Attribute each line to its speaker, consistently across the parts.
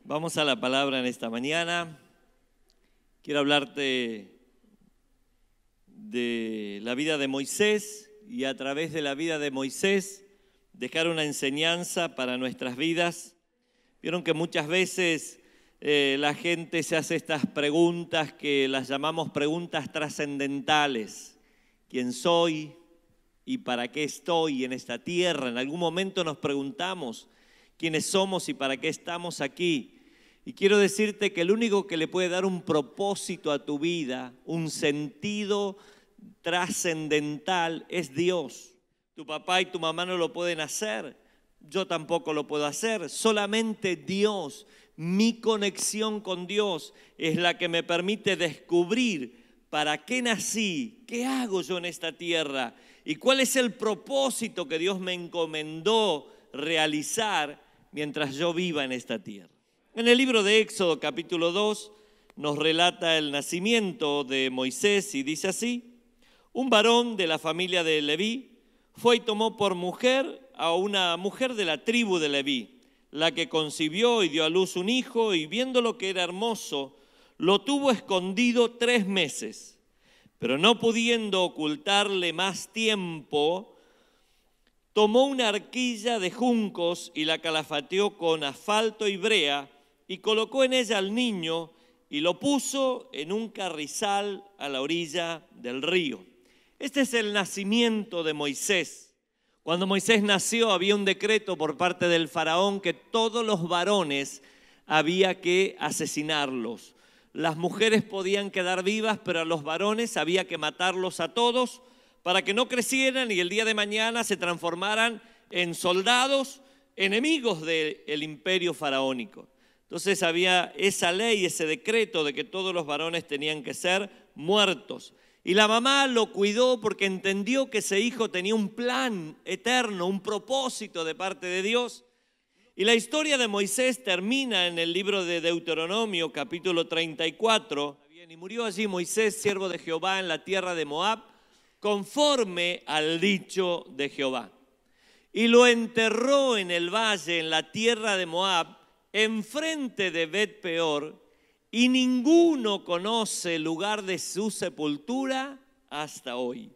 Speaker 1: Vamos a la palabra en esta mañana. Quiero hablarte de la vida de Moisés y a través de la vida de Moisés dejar una enseñanza para nuestras vidas. Vieron que muchas veces la gente se hace estas preguntas que las llamamos preguntas trascendentales. ¿Quién soy y para qué estoy en esta tierra? En algún momento nos preguntamos quiénes somos y para qué estamos aquí. Y quiero decirte que el único que le puede dar un propósito a tu vida, un sentido trascendental, es Dios. Tu papá y tu mamá no lo pueden hacer, yo tampoco lo puedo hacer. Solamente Dios, mi conexión con Dios es la que me permite descubrir para qué nací, qué hago yo en esta tierra y cuál es el propósito que Dios me encomendó realizar mientras yo viva en esta tierra. En el libro de Éxodo capítulo 2 nos relata el nacimiento de Moisés y dice así: un varón de la familia de Leví fue y tomó por mujer a una mujer de la tribu de Leví, la que concibió y dio a luz un hijo, y viéndolo que era hermoso, lo tuvo escondido 3 meses. Pero no pudiendo ocultarle más tiempo, tomó una arquilla de juncos y la calafateó con asfalto y brea, y colocó en ella al niño y lo puso en un carrizal a la orilla del río. Este es el nacimiento de Moisés. Cuando Moisés nació había un decreto por parte del faraón que todos los varones había que asesinarlos. Las mujeres podían quedar vivas, pero a los varones había que matarlos a todos para que no crecieran y el día de mañana se transformaran en soldados enemigos del imperio faraónico. Entonces había esa ley, ese decreto de que todos los varones tenían que ser muertos. Y la mamá lo cuidó porque entendió que ese hijo tenía un plan eterno, un propósito de parte de Dios. Y la historia de Moisés termina en el libro de Deuteronomio, capítulo 34. Y murió allí Moisés, siervo de Jehová, en la tierra de Moab, conforme al dicho de Jehová. Y lo enterró en el valle, en la tierra de Moab, enfrente de Bet-peor, y ninguno conoce el lugar de su sepultura hasta hoy.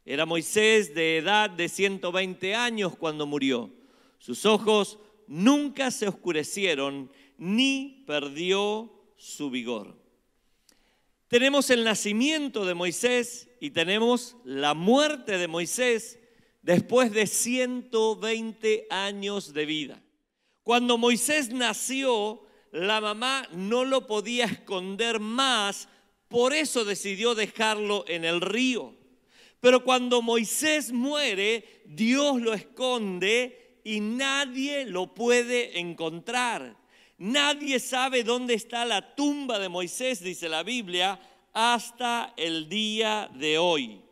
Speaker 1: Era Moisés de edad de 120 años cuando murió. Sus ojos nunca se oscurecieron, ni perdió su vigor. Tenemos el nacimiento de Moisés y tenemos la muerte de Moisés después de 120 años de vida. Cuando Moisés nació, la mamá no lo podía esconder más, por eso decidió dejarlo en el río. Pero cuando Moisés muere, Dios lo esconde y nadie lo puede encontrar. Nadie sabe dónde está la tumba de Moisés, dice la Biblia, hasta el día de hoy.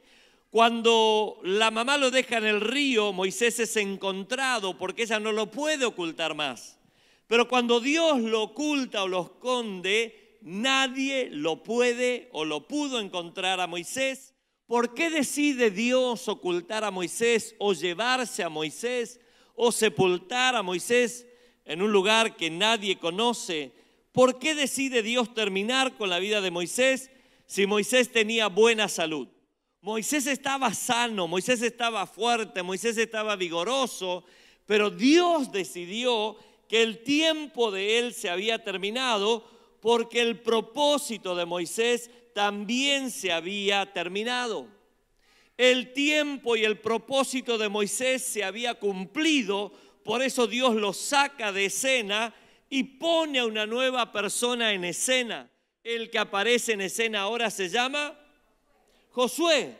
Speaker 1: Cuando la mamá lo deja en el río, Moisés es encontrado porque ella no lo puede ocultar más. Pero cuando Dios lo oculta o lo esconde, nadie lo puede o lo pudo encontrar a Moisés. ¿Por qué decide Dios ocultar a Moisés o llevarse a Moisés o sepultar a Moisés en un lugar que nadie conoce? ¿Por qué decide Dios terminar con la vida de Moisés si Moisés tenía buena salud? Moisés estaba sano, Moisés estaba fuerte, Moisés estaba vigoroso, pero Dios decidió que el tiempo de él se había terminado porque el propósito de Moisés también se había terminado. El tiempo y el propósito de Moisés se había cumplido, por eso Dios lo saca de escena y pone a una nueva persona en escena. El que aparece en escena ahora se llama Josué.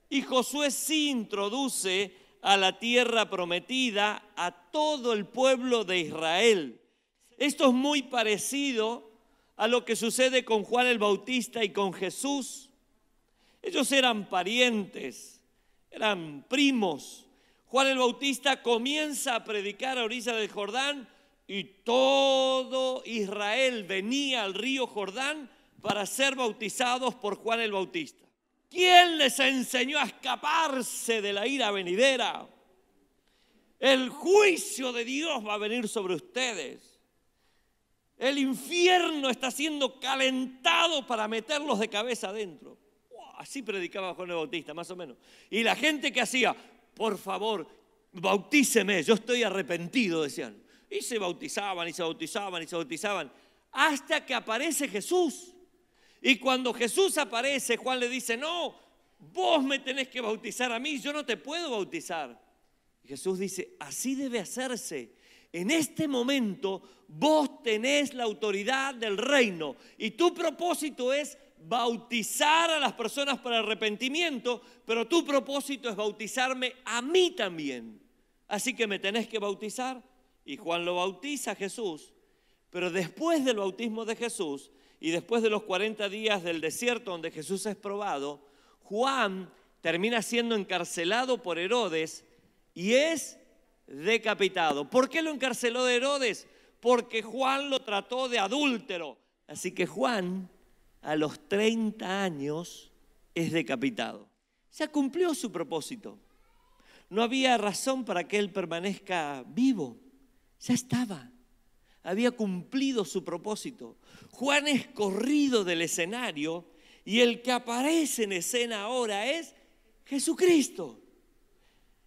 Speaker 1: Y Josué sí introduce a la tierra prometida a todo el pueblo de Israel. Esto es muy parecido a lo que sucede con Juan el Bautista y con Jesús. Ellos eran parientes, eran primos. Juan el Bautista comienza a predicar a orilla del Jordán y todo Israel venía al río Jordán para ser bautizados por Juan el Bautista. ¿Quién les enseñó a escaparse de la ira venidera? El juicio de Dios va a venir sobre ustedes. El infierno está siendo calentado para meterlos de cabeza adentro. Así predicaba Juan el Bautista, más o menos. Y la gente que hacía, por favor, bautíceme, yo estoy arrepentido, decían. Y se bautizaban, y se bautizaban, y se bautizaban, hasta que aparece Jesús. Y cuando Jesús aparece, Juan le dice, no, vos me tenés que bautizar a mí, yo no te puedo bautizar. Y Jesús dice, así debe hacerse. En este momento vos tenés la autoridad del reino y tu propósito es bautizar a las personas para arrepentimiento, pero tu propósito es bautizarme a mí también. Así que me tenés que bautizar. Y Juan lo bautiza a Jesús, pero después del bautismo de Jesús y después de los 40 días del desierto donde Jesús es probado, Juan termina siendo encarcelado por Herodes y es decapitado. ¿Por qué lo encarceló de Herodes? Porque Juan lo trató de adúltero. Así que Juan a los 30 años es decapitado. Ya cumplió su propósito. No había razón para que él permanezca vivo. Ya estaba. Había cumplido su propósito. Juan es corrido del escenario y el que aparece en escena ahora es Jesucristo.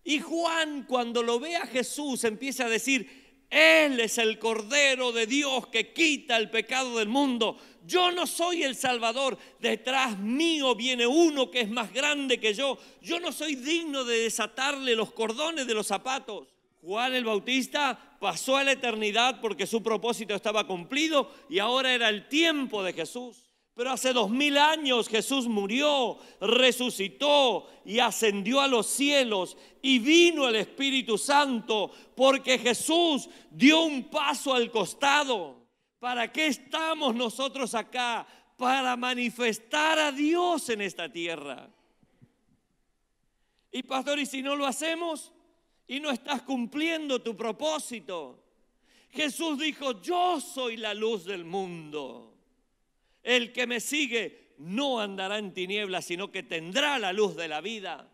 Speaker 1: Y Juan, cuando lo ve a Jesús, empieza a decir, Él es el Cordero de Dios que quita el pecado del mundo. Yo no soy el Salvador, detrás mío viene uno que es más grande que yo. Yo no soy digno de desatarle los cordones de los zapatos. Juan el Bautista pasó a la eternidad porque su propósito estaba cumplido y ahora era el tiempo de Jesús. Pero hace 2000 años Jesús murió, resucitó y ascendió a los cielos y vino el Espíritu Santo porque Jesús dio un paso al costado. ¿Para qué estamos nosotros acá? Para manifestar a Dios en esta tierra. Y pastor, ¿y si no lo hacemos? Y no estás cumpliendo tu propósito. Jesús dijo, yo soy la luz del mundo. El que me sigue no andará en tinieblas, sino que tendrá la luz de la vida.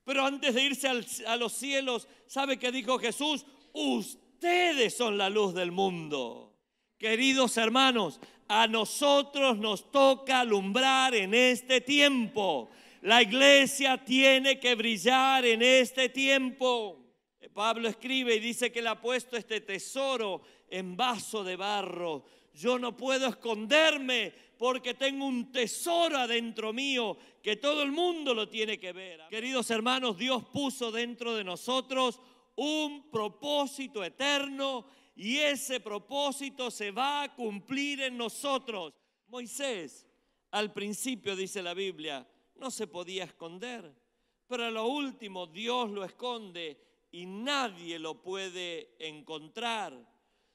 Speaker 1: Pero antes de irse a los cielos, ¿sabe qué dijo Jesús? Ustedes son la luz del mundo. Queridos hermanos, a nosotros nos toca alumbrar en este tiempo. La iglesia tiene que brillar en este tiempo. Pablo escribe y dice que le ha puesto este tesoro en vaso de barro. Yo no puedo esconderme porque tengo un tesoro adentro mío que todo el mundo lo tiene que ver. Queridos hermanos, Dios puso dentro de nosotros un propósito eterno y ese propósito se va a cumplir en nosotros. Moisés, al principio dice la Biblia, no se podía esconder, pero a lo último Dios lo esconde y nadie lo puede encontrar.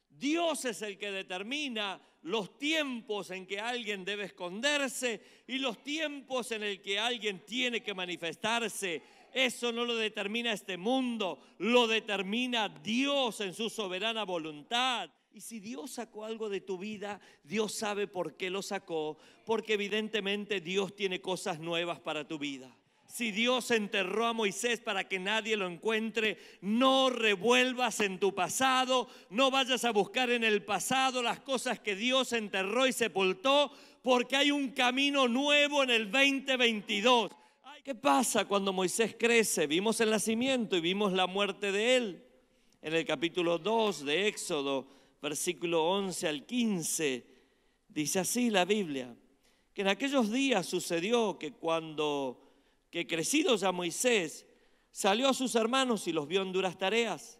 Speaker 1: Dios es el que determina los tiempos en que alguien debe esconderse y los tiempos en el que alguien tiene que manifestarse. Eso no lo determina este mundo, lo determina Dios en su soberana voluntad. Y si Dios sacó algo de tu vida, Dios sabe por qué lo sacó, porque evidentemente Dios tiene cosas nuevas para tu vida. Si Dios enterró a Moisés para que nadie lo encuentre, no revuelvas en tu pasado, no vayas a buscar en el pasado las cosas que Dios enterró y sepultó, porque hay un camino nuevo en el 2022. ¿Qué pasa cuando Moisés crece? Vimos el nacimiento y vimos la muerte de él. En el capítulo 2 de Éxodo, versículo 11 al 15, dice así la Biblia, que en aquellos días sucedió que crecido ya Moisés, salió a sus hermanos y los vio en duras tareas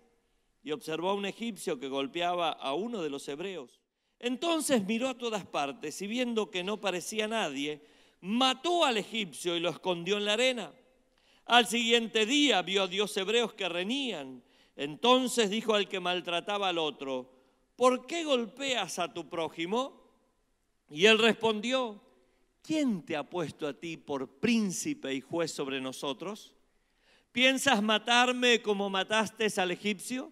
Speaker 1: y observó a un egipcio que golpeaba a uno de los hebreos. Entonces miró a todas partes y viendo que no parecía nadie, mató al egipcio y lo escondió en la arena. Al siguiente día vio a 2 hebreos que reñían. Entonces dijo al que maltrataba al otro, ¿por qué golpeas a tu prójimo? Y él respondió, ¿quién te ha puesto a ti por príncipe y juez sobre nosotros? ¿Piensas matarme como mataste al egipcio?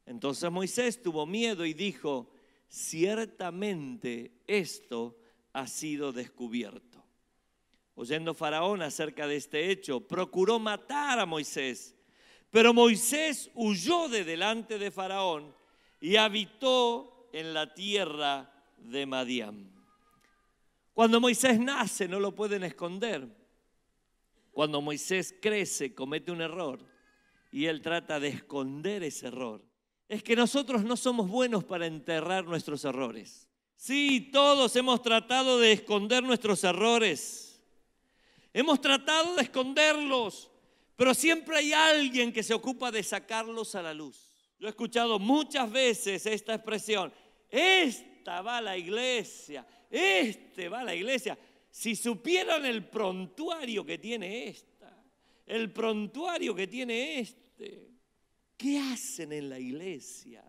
Speaker 1: Entonces Moisés tuvo miedo y dijo, ciertamente esto ha sido descubierto. Oyendo Faraón acerca de este hecho, procuró matar a Moisés, pero Moisés huyó de delante de Faraón y habitó en la tierra de Madián. Cuando Moisés nace no lo pueden esconder. Cuando Moisés crece comete un error y él trata de esconder ese error. Es que nosotros no somos buenos para enterrar nuestros errores. Sí, todos hemos tratado de esconder nuestros errores. Hemos tratado de esconderlos, pero siempre hay alguien que se ocupa de sacarlos a la luz. Yo he escuchado muchas veces esta expresión: esta va a la iglesia, este va a la iglesia. Si supieran el prontuario que tiene esta, el prontuario que tiene este, ¿qué hacen en la iglesia?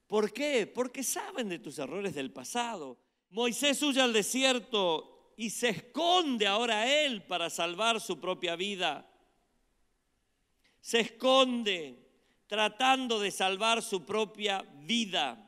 Speaker 1: ¿Por qué? Porque saben de tus errores del pasado. Moisés huye al desierto y se esconde ahora él para salvar su propia vida. Se esconde tratando de salvar su propia vida.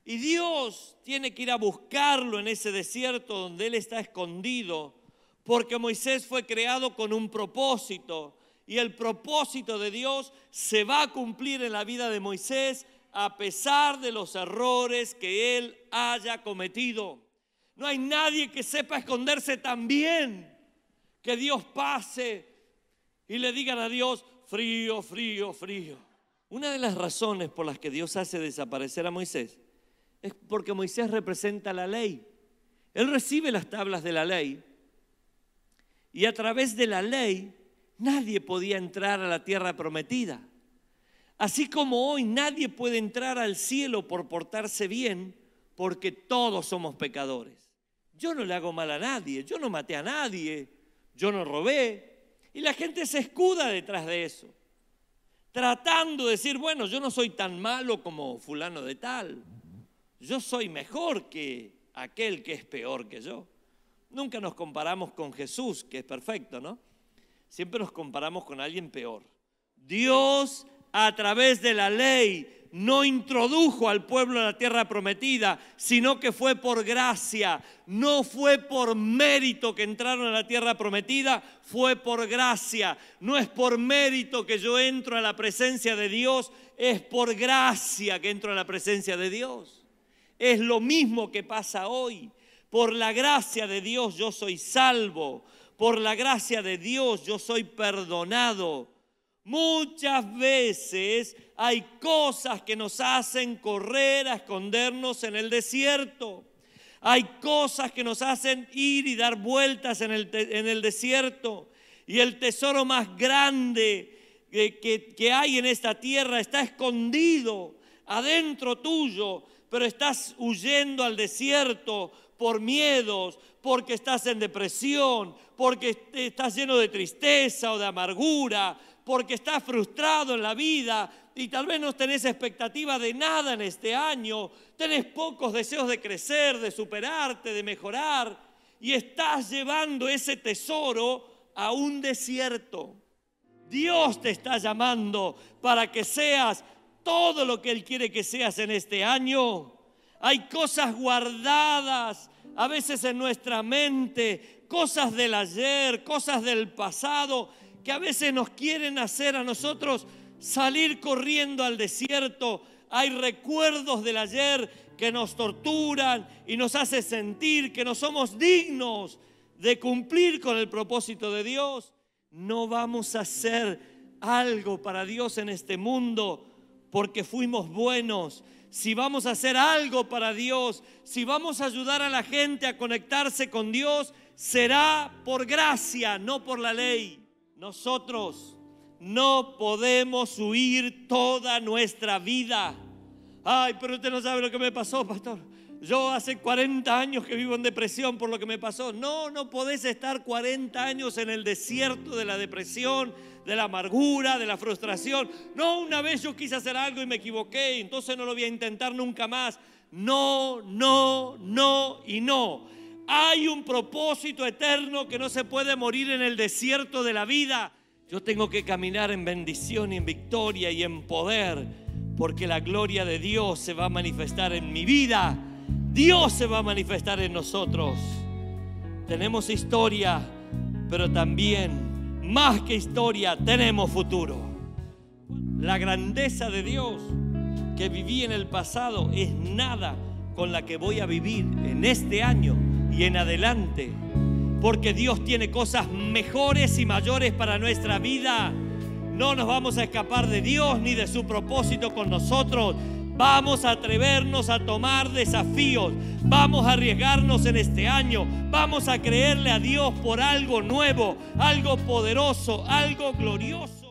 Speaker 1: Y Dios tiene que ir a buscarlo en ese desierto donde él está escondido, porque Moisés fue creado con un propósito. Y el propósito de Dios se va a cumplir en la vida de Moisés a pesar de los errores que él haya cometido. No hay nadie que sepa esconderse tan bien que Dios pase y le digan a Dios: frío, frío, frío. Una de las razones por las que Dios hace desaparecer a Moisés es porque Moisés representa la ley. Él recibe las tablas de la ley y a través de la ley nadie podía entrar a la tierra prometida. Así como hoy nadie puede entrar al cielo por portarse bien, porque todos somos pecadores. Yo no le hago mal a nadie, yo no maté a nadie, yo no robé. Y la gente se escuda detrás de eso, tratando de decir: bueno, yo no soy tan malo como fulano de tal. Yo soy mejor que aquel que es peor que yo. Nunca nos comparamos con Jesús, que es perfecto, ¿no? Siempre nos comparamos con alguien peor. Dios, a través de la ley, no introdujo al pueblo a la tierra prometida, sino que fue por gracia. No fue por mérito que entraron a la tierra prometida, fue por gracia. No es por mérito que yo entro a la presencia de Dios, es por gracia que entro a la presencia de Dios. Es lo mismo que pasa hoy. Por la gracia de Dios yo soy salvo. Por la gracia de Dios yo soy perdonado. Muchas veces hay cosas que nos hacen correr a escondernos en el desierto. Hay cosas que nos hacen ir y dar vueltas en el desierto. Y el tesoro más grande que hay en esta tierra está escondido adentro tuyo, pero estás huyendo al desierto por miedos, porque estás en depresión, porque estás lleno de tristeza o de amargura, porque estás frustrado en la vida y tal vez no tenés expectativa de nada en este año, tenés pocos deseos de crecer, de superarte, de mejorar, y estás llevando ese tesoro a un desierto. Dios te está llamando para que seas todo lo que Él quiere que seas en este año. Hay cosas guardadas a veces en nuestra mente, cosas del ayer, cosas del pasado, que a veces nos quieren hacer a nosotros salir corriendo al desierto. Hay recuerdos del ayer que nos torturan y nos hace sentir que no somos dignos de cumplir con el propósito de Dios. No vamos a hacer algo para Dios en este mundo porque fuimos buenos. Si vamos a hacer algo para Dios, si vamos a ayudar a la gente a conectarse con Dios, será por gracia, no por la ley. Nosotros no podemos huir toda nuestra vida. Ay, pero usted no sabe lo que me pasó, pastor. Yo hace 40 años que vivo en depresión por lo que me pasó. No podés estar 40 años en el desierto de la depresión, de la amargura, de la frustración. No, una vez yo quise hacer algo y me equivoqué, entonces no lo voy a intentar nunca más. No y no. Hay un propósito eterno que no se puede morir en el desierto de la vida. Yo tengo que caminar en bendición y en victoria y en poder, porque la gloria de Dios se va a manifestar en mi vida. Dios se va a manifestar en nosotros. Tenemos historia, pero también, más que historia, tenemos futuro. La grandeza de Dios, que viví en el pasado es nada con la que voy a vivir en este año y en adelante. Porque Dios tiene cosas mejores y mayores para nuestra vida. No nos vamos a escapar de Dios ni de su propósito con nosotros. Vamos a atrevernos a tomar desafíos. Vamos a arriesgarnos en este año. Vamos a creerle a Dios por algo nuevo, algo poderoso, algo glorioso.